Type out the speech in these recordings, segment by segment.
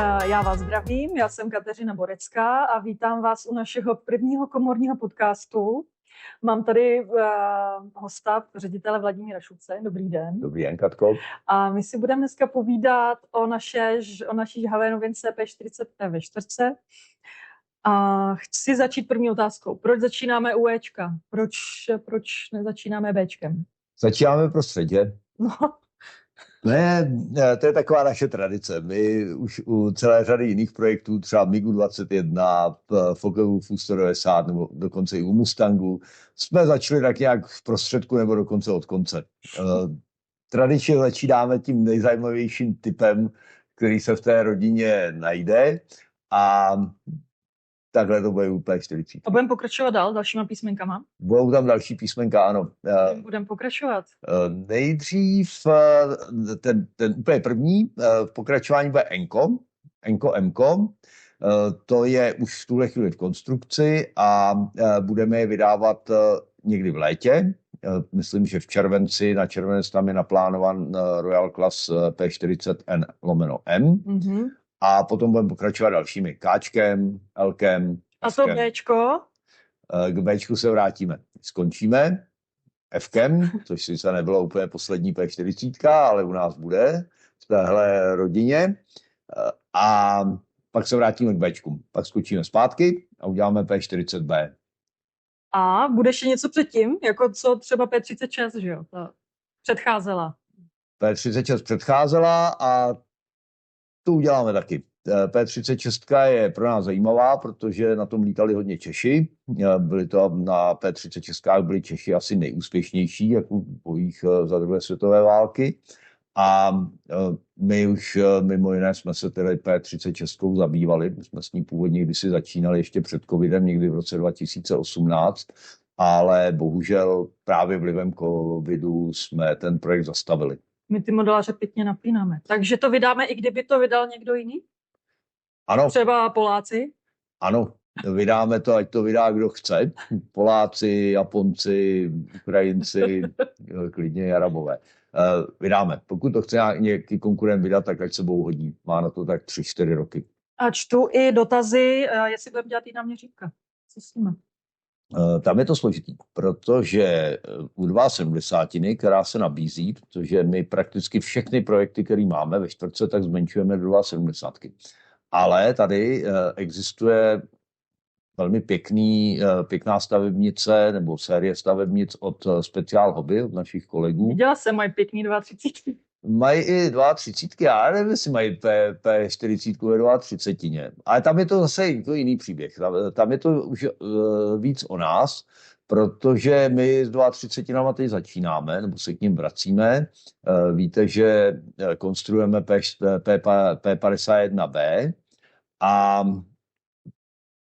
Já vás zdravím, já jsem Kateřina Borecká a vítám vás u našeho prvního komorního podcastu. Mám tady hosta, ředitele Vladimíra Šulce. Dobrý den. Dobrý den, Katko. A my si budeme dneska povídat o naší žhavé novince P40P ve čtvrtce. A chci začít první otázkou. Proč začínáme u Ečka? Proč nezačínáme Bčkem? Začínáme prostředě. No. Ne, to je taková naše tradice. My už u celé řady jiných projektů, třeba MiGu 21, Focke-Wulf 190 nebo dokonce i u Mustangu, jsme začali tak nějak v prostředku nebo dokonce od konce. Tradičně začínáme tím nejzajímavějším typem, který se v té rodině najde, a takhle to bude u P40. A budeme pokračovat dál dalšíma písmenkama? Budou tam další písmenka, ano. Budeme pokračovat. Nejdřív ten úplně první v pokračování bude Enko. To je už v tuhle chvíli v konstrukci a budeme je vydávat někdy v létě. Myslím, že v červenci, na červenec tam je naplánovan Royal Class P40N/M. Mm-hmm. A potom budeme pokračovat dalšími Káčkem, Lkem. A to Bčko? K Bčku se vrátíme. Skončíme Fkem, což sice nebylo úplně poslední P40, ale u nás bude v téhle rodině. A pak se vrátíme k Bčku. Pak skočíme zpátky a uděláme P40B. A bude ještě něco předtím, jako co třeba P36, že jo? Ta předcházela. P36 předcházela a to uděláme taky. P36 je pro nás zajímavá, protože na tom lítali hodně Češi. Byli to na P36 byli Češi asi nejúspěšnější, jako v bojích za druhé světové války. A my už mimo jiné jsme se tedy P36 zabývali. My jsme s ní původně kdysi začínali ještě před covidem, někdy v roce 2018, ale bohužel právě vlivem covidu jsme ten projekt zastavili. My ty modeláře pěkně napínáme. Takže to vydáme, i kdyby to vydal někdo jiný? Ano. Třeba Poláci? Ano, vydáme to, ať to vydá kdo chce. Poláci, Japonci, Ukrajinci, klidně Arabové. Vydáme. Pokud to chce nějaký konkurent vydat, tak ať se budou hodí. Má na to tak 3-4 roky. A čtu i dotazy, jestli budeme dělat jiná měřítka. Co s nimi? Tam je to složitý, protože u 2,70, která se nabízí, protože my prakticky všechny projekty, které máme ve čtvrtce, tak zmenšujeme do 2,70. Ale tady existuje velmi pěkná stavebnice nebo série stavebnic od Special Hobby, od našich kolegů. Viděla jsem, mají pěkný 2,30. Mají i 2,30, já nevím, jestli mají P40 ve 2,30. Ale tam je to zase jiný příběh. Tam je to už víc o nás, protože my s 2,30 teď začínáme, nebo se k ním vracíme. Víte, že konstruujeme P51B a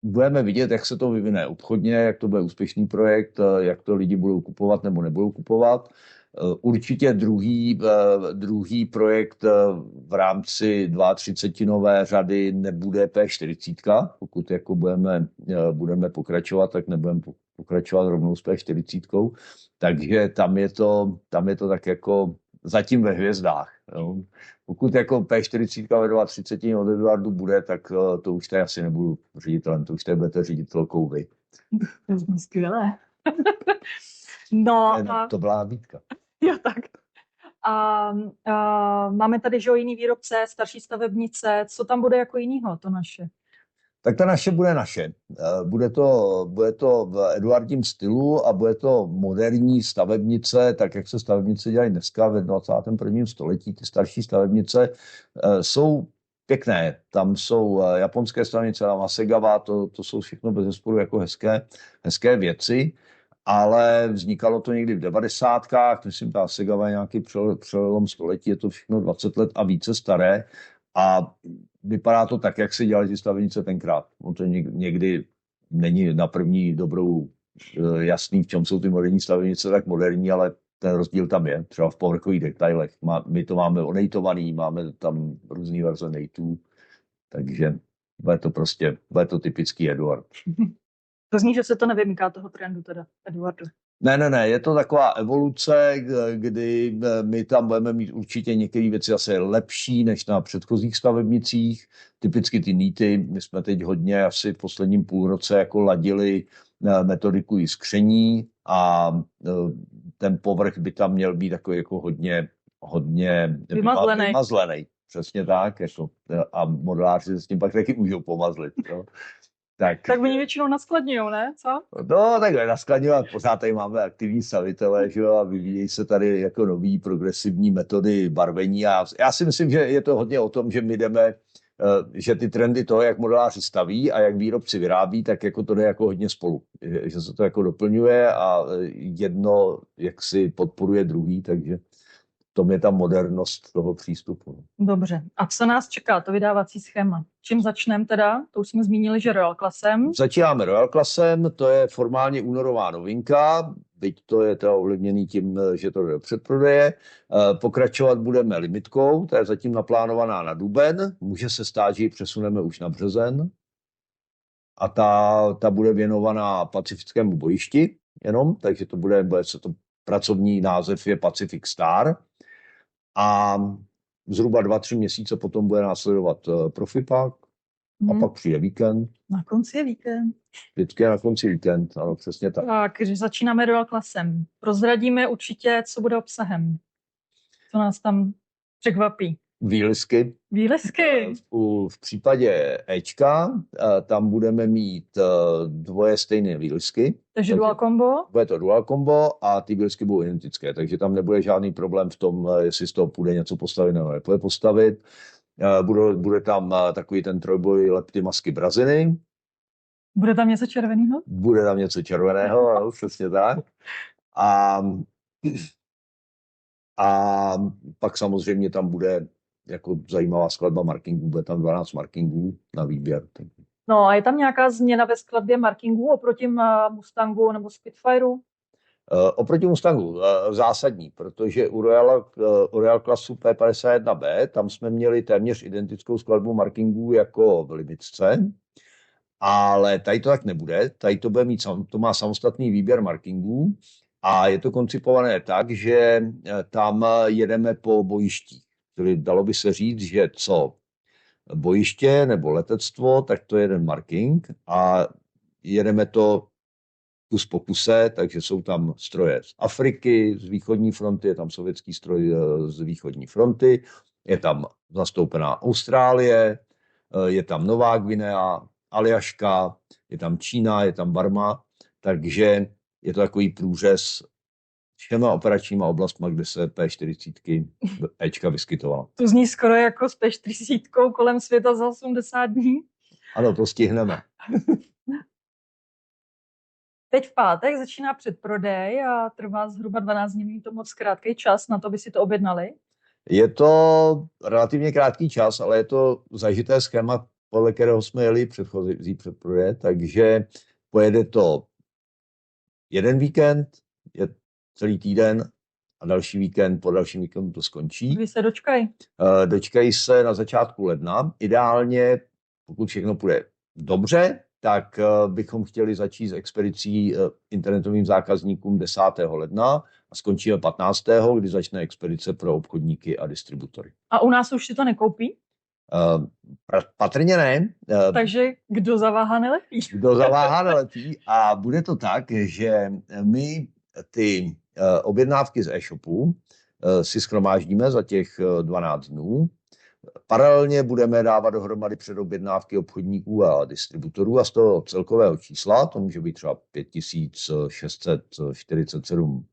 budeme vidět, jak se to vyvine obchodně, jak to bude úspěšný projekt, jak to lidi budou kupovat nebo nebudou kupovat. Určitě druhý projekt v rámci 2,30 řady nebude P40. Pokud jako budeme pokračovat, tak nebudeme pokračovat rovnou s P40. Takže tam je to tak jako zatím ve hvězdách. Jo. Pokud jako P40 ve 2,30 od Eduardu bude, tak to už tady asi nebudu ředitelem, to už tady budete ředitelkou vy. To zní skvělé. No, to byla nabídka. Jo, tak. A máme tady, že jiný výrobce, starší stavebnice. Co tam bude jako jinýho, to naše? Tak ta naše bude naše. Bude to v Eduardním stylu a bude to moderní stavebnice, tak jak se stavebnice dělají dneska ve 21. století. Ty starší stavebnice jsou pěkné. Tam jsou japonské stavebnice, Hasegawa, to jsou všechno bezesporu jako hezké věci. Ale vznikalo to někdy v 90. Myslím, ta Hasegawa je nějaký přelom století, je to všechno 20 let a více staré. A vypadá to tak, jak se dělaly ty stavebnice tenkrát. On to někdy není na první dobrou jasný, v čem jsou ty moderní stavebnice tak moderní, ale ten rozdíl tam je, třeba v povrchových detailech. My to máme onejtovaný, máme tam různý verze nejtů, takže bude to typický Eduard. To zní, že se to nevymyká toho trendu teda, Eduardu. Ne, je to taková evoluce, kdy my tam budeme mít určitě některé věci zase lepší než na předchozích stavebnicích. Typicky ty nýty, my jsme teď hodně asi v posledním půlroce jako ladili metodiku jiskření a ten povrch by tam měl být takový jako hodně Vymazlený. vymazlený. Přesně tak. Jako, a modeláři se s tím pak taky můžou pomazlit. Jo. Tak oni většinou naskladňujou, ne? Co? No, takhle naskladňovat, pořád tady máme aktivní stavitele, že jo, a vyvíjejí se tady jako nový progresivní metody barvení a já si myslím, že je to hodně o tom, že my jdeme, že ty trendy toho, jak modeláři staví a jak výrobci vyrábí, tak jako to jde jako hodně spolu, že se to jako doplňuje a jedno jak si podporuje druhý, takže v tom je ta modernost toho přístupu. Dobře. A co nás čeká, to vydávací schéma? Čím začneme teda? To už jsme zmínili, že Royal Classem. Začínáme Royal Classem, to je formálně únorová novinka, byť to je to ovlivněný tím, že to jde do předprodeje. Pokračovat budeme limitkou, ta je zatím naplánovaná na duben, může se stát, že ji přesuneme už na březen. A ta bude věnovaná pacifickému bojišti jenom, takže to bude se to pracovní název je Pacific Star. A zhruba 2-3 měsíce potom bude následovat Profipak a pak přijde víkend. Na konci je víkend. Vždycky je na konci víkend, ano, přesně tak. Takže začínáme Royal Classem. Prozradíme určitě, co bude obsahem. Co nás tam překvapí. Výlisky. Výlisky. V případě Ečka tam budeme mít dvoje stejné výlisky. Takže dual combo. Bude to dual combo a ty výlisky budou identické, takže tam nebude žádný problém v tom, jestli z toho půjde něco postavit nebo nepůjde postavit. Bude tam takový ten trojboj lepty masky braziny. Bude tam něco červeného? Bude tam něco červeného, ano, přesně tak. A pak samozřejmě tam bude jako zajímavá skladba markingů, bude tam 12 markingů na výběr. No a je tam nějaká změna ve skladbě markingů oproti Mustangu nebo Spitfireu? Oproti Mustangu zásadní, protože u Royal Classu P51B tam jsme měli téměř identickou skladbu markingů jako v limitce, ale tady to tak nebude. Tady to bude mít, to má samostatný výběr markingů a je to koncipované tak, že tam jedeme po bojištích. Tedy dalo by se říct, že co bojiště nebo letectvo, tak to je jeden marking a jedeme to kus po kuse, takže jsou tam stroje z Afriky, z východní fronty, je tam sovětský stroj z východní fronty, je tam zastoupená Austrálie, je tam Nová Guinea, Aljaška, je tam Čína, je tam Barma, takže je to takový průřez všema operačníma oblastma, kde se P40 Ečka vyskytovala. To zní skoro jako s P40 kolem světa za 80 dní. Ano, to stihneme. Teď v pátek začíná předprodej a trvá zhruba 12 dní, není to moc krátký čas na to, by si to objednali. Je to relativně krátký čas, ale je to zažité schéma, podle kterého jsme jeli předchozí předprodeje, takže pojede to jeden víkend, je celý týden a další víkend, po dalším víkendu to skončí. Kdy se dočkají? Dočkají se na začátku ledna. Ideálně, pokud všechno půjde dobře, tak bychom chtěli začít s expedicí internetovým zákazníkům 10. ledna a skončíme 15., kdy začne expedice pro obchodníky a distributory. A u nás už si to nekoupí? Patrně ne. Takže kdo zaváhá nelepí. Kdo zaváhá nelepí. A bude to tak, že my ty objednávky z e-shopu si shromáždíme za těch 12 dnů. Paralelně budeme dávat dohromady předobjednávky obchodníků a distributorů a z toho celkového čísla, to může být třeba 5647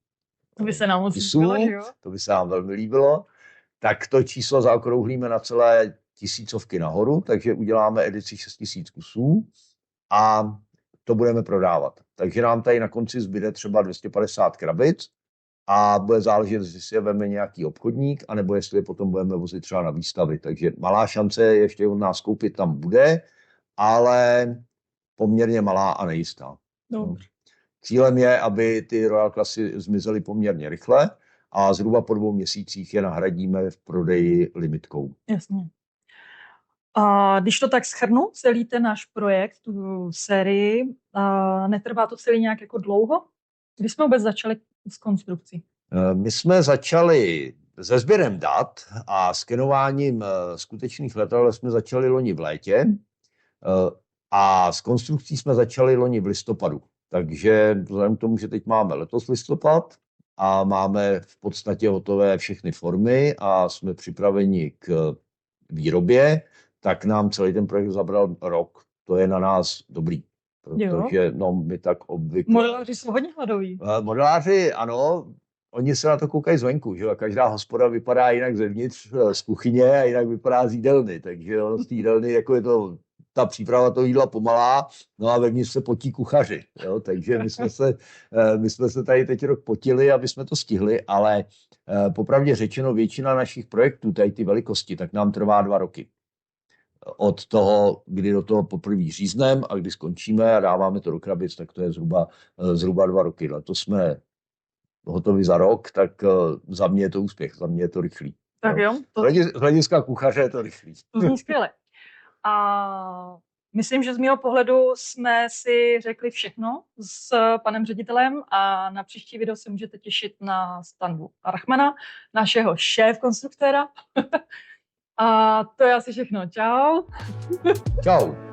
To by se nám moc líbilo, že jo? To by se nám velmi líbilo. Tak to číslo zaokrouhlíme na celé tisícovky nahoru, takže uděláme edici 6000 kusů a to budeme prodávat. Takže nám tady na konci zbyde třeba 250 krabic a bude záležet, jestli si je veme nějaký obchodník, anebo jestli je potom budeme vozit třeba na výstavy. Takže malá šance ještě od nás koupit tam bude, ale poměrně malá a nejistá. No. Cílem je, aby ty Royal Classy zmizely poměrně rychle a zhruba po 2 měsících je nahradíme v prodeji limitkou. Jasně. A když to tak shrnu, celý ten náš projekt, tu sérii, netrvá to celý nějak jako dlouho? Kdy jsme vůbec začali s konstrukcí? My jsme začali se sběrem dat a skenováním skutečných letadel jsme začali loni v létě a s konstrukcí jsme začali loni v listopadu. Takže vzhledem k tomu, že teď máme letos listopad a máme v podstatě hotové všechny formy a jsme připraveni k výrobě, tak nám celý ten projekt zabral rok. To je na nás dobrý. Protože my tak obvykle... Modeláři jsou hodně hladoví. Modeláři, ano, oni se na to koukají zvenku, že? Každá hospoda vypadá jinak zevnitř z kuchyně a jinak vypadá z jídelny, takže z té jídelny jako je to, ta příprava toho jídla pomalá, no a vevnitř se potí kuchaři, jo? Takže my jsme se tady teď rok potili, aby jsme to stihli, ale popravdě řečeno většina našich projektů, tady ty velikosti, tak nám trvá 2 roky. Od toho, kdy do toho poprvé říznem a kdy skončíme a dáváme to do krabic, tak to je zhruba 2 roky. To jsme hotovi za rok, tak za mě je to úspěch, za mě je to rychlý. Tak jo. Z hlediska kuchaře je to rychlý. To zní skvěle. A myslím, že z mého pohledu jsme si řekli všechno s panem ředitelem a na příští video se můžete těšit na Standu Rachmana, našeho šéf-konstruktéra. A to je asi všechno. Čau. Čau.